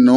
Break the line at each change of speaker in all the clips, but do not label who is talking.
9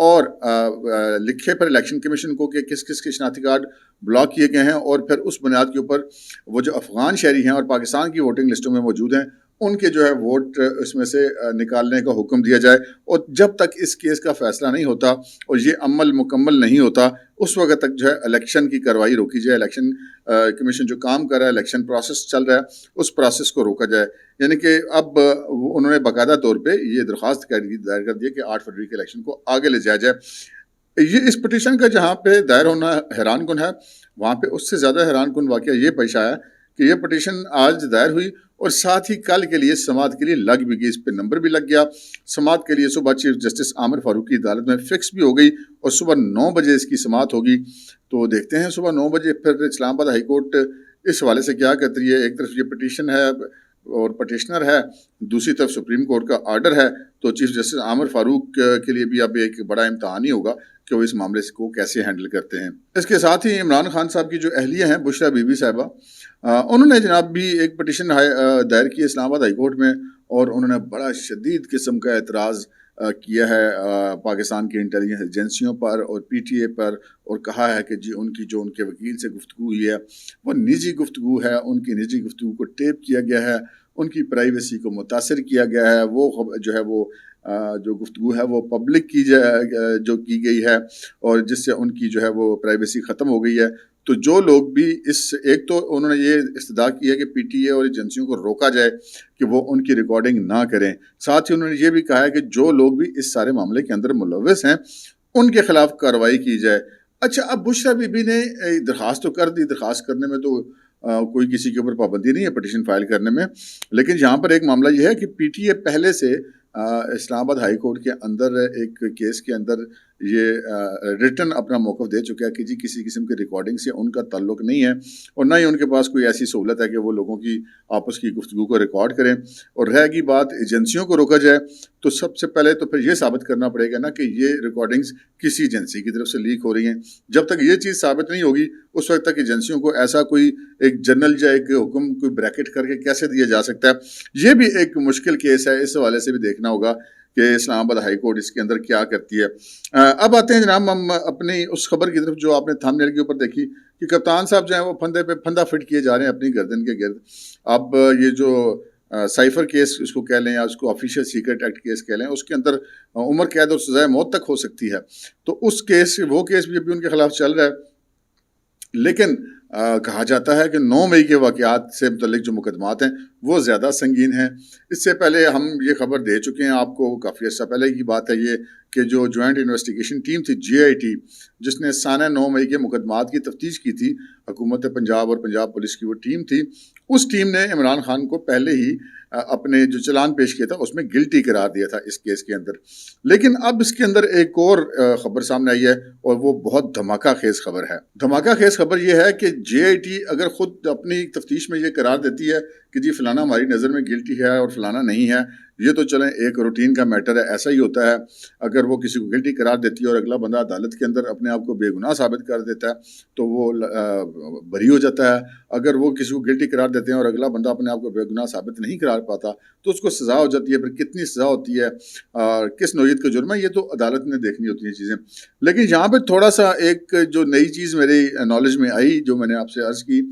اور لکھے پر election commission کو کہ کس کس کے شناختی کارڈ بلاک کیے گئے ہیں، اور پھر اس بنیاد کے اوپر وہ جو افغان شہری ہیں اور پاکستان کی ووٹنگ لسٹوں میں موجود ہیں ان کے جو ہے ووٹ اس میں سے نکالنے کا حکم دیا جائے، اور جب تک اس کیس کا فیصلہ نہیں ہوتا اور یہ عمل مکمل نہیں ہوتا اس وقت تک جو ہے الیکشن کی کارروائی روکی جائے، الیکشن کمیشن جو کام کر رہا ہے، الیکشن پروسیس چل رہا ہے، اس پروسیس کو روکا جائے۔ یعنی کہ اب انہوں نے باقاعدہ طور پہ یہ درخواست دائر کر دی کہ 8 فروری کے الیکشن کو آگے لے جایا جائے۔ یہ اس پٹیشن کا جہاں پہ دائر ہونا حیران کن ہے، وہاں پہ اس سے زیادہ حیران کن واقعہ یہ پیش آیا کہ یہ پٹیشن آج دائر ہوئی اور ساتھ ہی کل کے لیے سماعت کے لیے لگ بھی گئی، اس پہ نمبر بھی لگ گیا۔ سماعت کے لیے صبح چیف جسٹس عامر فاروق کی عدالت میں فکس بھی ہو گئی اور صبح 9 بجے اس کی سماعت ہوگی۔ تو دیکھتے ہیں صبح 9 بجے پھر اسلام آباد ہائی کورٹ اس حوالے سے کیا کرتی ہے۔ ایک طرف یہ پٹیشن ہے اور پٹیشنر ہے، دوسری طرف سپریم کورٹ کا آرڈر ہے، تو چیف جسٹس عامر فاروق کے لیے بھی اب ایک بڑا امتحان ہی ہوگا کہ وہ اس معاملے کو کیسے ہینڈل کرتے ہیں۔ اس کے ساتھ ہی عمران خان صاحب کی جو اہلیہ ہیں بشرا بی بی صاحبہ، انہوں نے جناب بھی ایک پٹیشن دائر کی اسلام آباد ہائی کورٹ میں، اور انہوں نے بڑا شدید قسم کا اعتراض کیا ہے پاکستان کی انٹیلیجنس ایجنسیوں پر اور پی ٹی اے پر، اور کہا ہے کہ جی ان کی جو ان کے وکیل سے گفتگو ہوئی ہے وہ نجی گفتگو ہے، ان کی نجی گفتگو کو ٹیپ کیا گیا ہے، ان کی پرائیویسی کو متاثر کیا گیا ہے، وہ جو ہے وہ جو گفتگو ہے وہ پبلک کی جو کی گئی ہے، اور جس سے ان کی جو ہے وہ پرائیویسی ختم ہو گئی ہے۔ تو جو لوگ بھی ایک تو انہوں نے یہ استدعا کی ہے کہ پی ٹی اے اور ایجنسیوں کو روکا جائے کہ وہ ان کی ریکارڈنگ نہ کریں، ساتھ ہی انہوں نے یہ بھی کہا ہے کہ جو لوگ بھی اس سارے معاملے کے اندر ملوث ہیں ان کے خلاف کارروائی کی جائے۔ اچھا، اب بشرا بی بی نے درخواست تو کر دی، درخواست کرنے میں تو کوئی کسی کے اوپر پابندی نہیں ہے پٹیشن فائل کرنے میں، لیکن یہاں پر ایک معاملہ یہ ہے کہ پی ٹی اے پہلے سے اسلام آباد ہائی کورٹ کے اندر ایک کیس کے اندر یہ ریٹن اپنا موقف دے چکا ہے کہ جی کسی قسم کی ریکارڈنگ سے ان کا تعلق نہیں ہے، اور نہ ہی ان کے پاس کوئی ایسی سہولت ہے کہ وہ لوگوں کی آپس کی گفتگو کو ریکارڈ کریں۔ اور رہ گئی بات ایجنسیوں کو روکا جائے، تو سب سے پہلے تو پھر یہ ثابت کرنا پڑے گا نا کہ یہ ریکارڈنگز کسی ایجنسی کی طرف سے لیک ہو رہی ہیں۔ جب تک یہ چیز ثابت نہیں ہوگی اس وقت تک ایجنسیوں کو ایسا کوئی ایک جنرل یا ایک حکم کوئی بریکٹ کر کے کیسے دیا جا سکتا ہے؟ یہ بھی ایک مشکل کیس ہے، اس حوالے سے بھی دیکھنا ہوگا کہ اسلام آباد ہائی کورٹ اس کے اندر کیا کرتی ہے۔ اب آتے ہیں جناب ہم اپنی اس خبر کی طرف جو آپ نے تھم نیل کے اوپر دیکھی کہ کپتان صاحب جو ہیں وہ پھندے پہ پھندا فٹ کیے جا رہے ہیں اپنی گردن کے گرد۔ اب یہ جو سائفر کیس اس کو کہہ لیں یا اس کو آفیشیل سیکرٹ ایکٹ کیس کہہ لیں، اس کے اندر عمر قید اور سزائے موت تک ہو سکتی ہے، تو اس کیس وہ کیس بھی ابھی ان کے خلاف چل رہا ہے۔ لیکن کہا جاتا ہے کہ 9 مئی کے واقعات سے متعلق جو مقدمات ہیں وہ زیادہ سنگین ہیں۔ اس سے پہلے ہم یہ خبر دے چکے ہیں آپ کو، کافی عرصہ پہلے کی بات ہے یہ، کہ جو جوائنٹ انویسٹیگیشن ٹیم تھی جے آئی ٹی، جس نے سانحہ 9 مئی کے مقدمات کی تفتیش کی تھی، حکومت پنجاب اور پنجاب پولیس کی وہ ٹیم تھی، اس ٹیم نے عمران خان کو پہلے ہی اپنے جو چلان پیش کیا تھا اس میں گلٹی قرار دیا تھا اس کیس کے اندر۔ لیکن اب اس کے اندر ایک اور خبر سامنے آئی ہے، اور وہ بہت دھماکہ خیز خبر ہے۔ دھماکہ خیز خبر یہ ہے کہ جے آئی ٹی اگر خود اپنی تفتیش میں یہ قرار دیتی ہے کہ جی فلانا ہماری نظر میں گلٹی ہے اور فلانا نہیں ہے، یہ تو چلیں ایک روٹین کا میٹر ہے، ایسا ہی ہوتا ہے۔ اگر وہ کسی کو گلٹی قرار دیتی ہے اور اگلا بندہ عدالت کے اندر اپنے آپ کو بے گناہ ثابت کر دیتا ہے تو وہ بری ہو جاتا ہے۔ اگر وہ کسی کو گلٹی قرار دیتے ہیں اور اگلا بندہ اپنے آپ کو بے گناہ ثابت نہیں قرار پاتا تو اس کو سزا ہو جاتی ہے۔ پھر کتنی سزا ہوتی ہے، کس نوعیت کا جرم ہے، یہ تو عدالت نے دیکھنی ہوتی ہیں چیزیں۔ لیکن یہاں پہ تھوڑا سا ایک جو نئی چیز میری نالج میں آئی، جو میں نے آپ سے عرض کی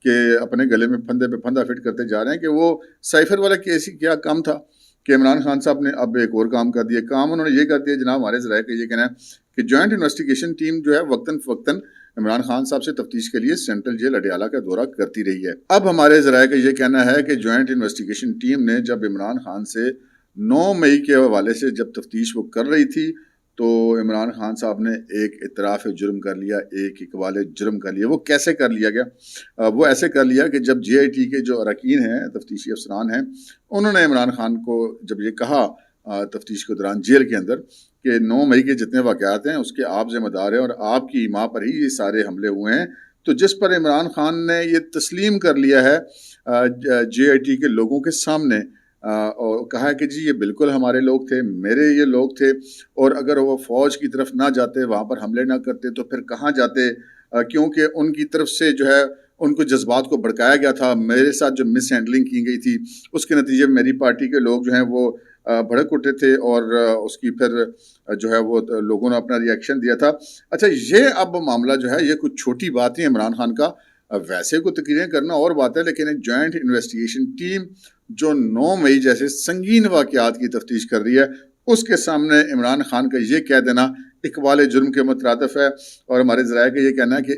کہ اپنے گلے میں پھندے پہ پھندا فٹ کرتے جا رہے ہیں، کہ وہ سائفر والا کیس ہی کیا کام تھا کہ عمران خان صاحب نے اب ایک اور کام کر دیا۔ کام انہوں نے یہ کر دیا جناب، ہمارے ذرائع کا یہ کہنا ہے کہ جوائنٹ انویسٹیگیشن ٹیم جو ہے وقتاً فوقتاً عمران خان صاحب سے تفتیش کے لیے سینٹرل جیل اڈیالہ کا دورہ کرتی رہی ہے۔ اب ہمارے ذرائع کا یہ کہنا ہے کہ جوائنٹ انویسٹیگیشن ٹیم نے جب عمران خان سے 9 مئی کے حوالے سے جب تفتیش وہ کر رہی تھی تو عمران خان صاحب نے ایک اعتراف جرم کر لیا، ایک اقبال جرم کر لیا۔ وہ کیسے کر لیا گیا؟ وہ ایسے کر لیا کہ جب جے آئی ٹی کے جو اراکین ہیں، تفتیشی افسران ہیں، انہوں نے عمران خان کو جب یہ کہا تفتیش کے دوران جیل کے اندر کہ 9 مئی کے جتنے واقعات ہیں اس کے آپ ذمہ دار ہیں اور آپ کی ماں پر ہی یہ سارے حملے ہوئے ہیں، تو جس پر عمران خان نے یہ تسلیم کر لیا ہے جے آئی ٹی کے لوگوں کے سامنے، اور کہا کہ جی یہ بالکل ہمارے لوگ تھے، میرے یہ لوگ تھے، اور اگر وہ فوج کی طرف نہ جاتے، وہاں پر حملے نہ کرتے تو پھر کہاں جاتے، کیونکہ ان کی طرف سے جو ہے ان کو جذبات کو بھڑکایا گیا تھا، میرے ساتھ جو مس ہینڈلنگ کی گئی تھی اس کے نتیجے میں میری پارٹی کے لوگ جو ہیں وہ بھڑک اٹھے تھے اور اس کی پھر جو ہے وہ لوگوں نے اپنا ریئیکشن دیا تھا. اچھا یہ اب معاملہ جو ہے یہ کچھ چھوٹی بات نہیں عمران خان کا. ویسے کوئی تقریریں کرنا اور بات ہے، لیکن ایک جوائنٹ انویسٹیگیشن ٹیم جو 9 مئی جیسے سنگین واقعات کی تفتیش کر رہی ہے، اس کے سامنے عمران خان کا یہ کہہ دینا اقبال جرم کے مترادف ہے. اور ہمارے ذرائع کا یہ کہنا ہے کہ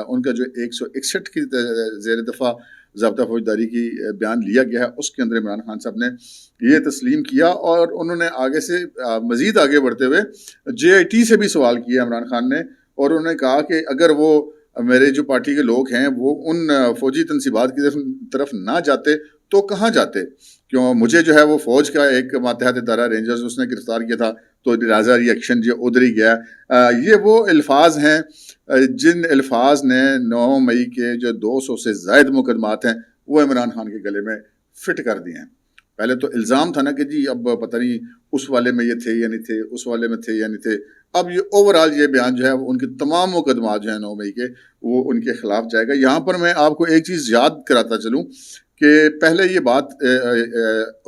ان کا جو 161 کی زیر دفاع ضابطہ فوجداری کی بیان لیا گیا ہے، اس کے اندر عمران خان صاحب نے یہ تسلیم کیا. اور انہوں نے آگے سے مزید آگے بڑھتے ہوئے JIT سے بھی سوال کیا عمران خان نے، اور انہوں نے کہا کہ اگر وہ میرے جو پارٹی کے لوگ ہیں وہ ان فوجی تنصیبات کی طرف نہ جاتے تو کہاں جاتے؟ کیوں مجھے جو ہے وہ فوج کا ایک ماتحت ادارہ رینجرز اس نے گرفتار کیا تھا، تو لہٰذا ریئیکشن جو ادھر ہی گیا. یہ وہ الفاظ ہیں جن الفاظ نے 9 مئی کے جو 200 سے زائد مقدمات ہیں وہ عمران خان کے گلے میں فٹ کر دیے ہیں. پہلے تو الزام تھا نا کہ جی اب پتہ نہیں اس والے میں یہ تھے یا نہیں تھے، اس والے میں تھے یا نہیں تھے. اب یہ اوورآل یہ بیان جو ہے وہ ان کے تمام مقدمات جو ہیں 9 مئی کے وہ ان کے خلاف جائے گا. یہاں پر میں آپ کو ایک چیز یاد کراتا چلوں کہ پہلے یہ بات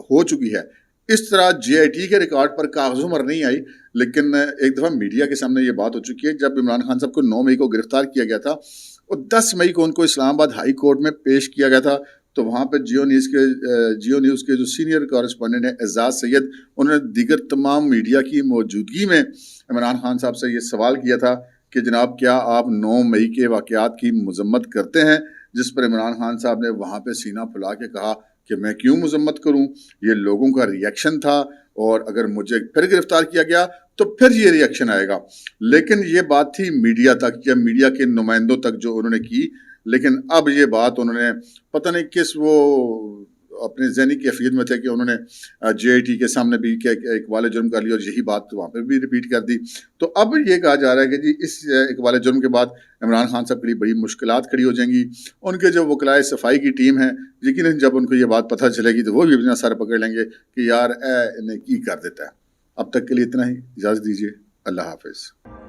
ہو چکی ہے. اس طرح JIT کے ریکارڈ پر کاغذوں پر نہیں آئی، لیکن ایک دفعہ میڈیا کے سامنے یہ بات ہو چکی ہے. جب عمران خان صاحب کو 9 مئی کو گرفتار کیا گیا تھا اور 10 مئی کو ان کو اسلام آباد ہائی کورٹ میں پیش کیا گیا تھا، تو وہاں پہ جیو نیوز کے جو سینئر کارسپونڈنٹ ہیں اعزاز سید، انہوں نے دیگر تمام میڈیا کی موجودگی میں عمران خان صاحب سے یہ سوال کیا تھا کہ جناب کیا آپ 9 مئی کے واقعات کی مذمت کرتے ہیں؟ جس پر عمران خان صاحب نے وہاں پہ سینہ پھلا کے کہا کہ میں کیوں مذمت کروں، یہ لوگوں کا ریئیکشن تھا، اور اگر مجھے پھر گرفتار کیا گیا تو پھر یہ ریئیکشن آئے گا. لیکن یہ بات تھی میڈیا تک یا میڈیا کے نمائندوں تک جو انہوں نے کی. لیکن اب یہ بات انہوں نے پتہ نہیں کس وہ اپنے ذہنی کیفیت میں تھے کہ انہوں نے JIT کے سامنے بھی کہ اقبال جرم کر لیا، اور یہی بات وہاں پہ بھی ریپیٹ کر دی. تو اب یہ کہا جا رہا ہے کہ جی اس اقبال جرم کے بعد عمران خان صاحب کے لیے بڑی مشکلات کھڑی ہو جائیں گی. ان کے جو وکلائے صفائی کی ٹیم ہے، یقیناً جب ان کو یہ بات پتہ چلے گی تو وہ بھی اپنا سر پکڑ لیں گے کہ یار انہیں کی کر دیتا ہے. اب تک کے لیے اتنا ہی، اجازت دیجیے. اللہ حافظ.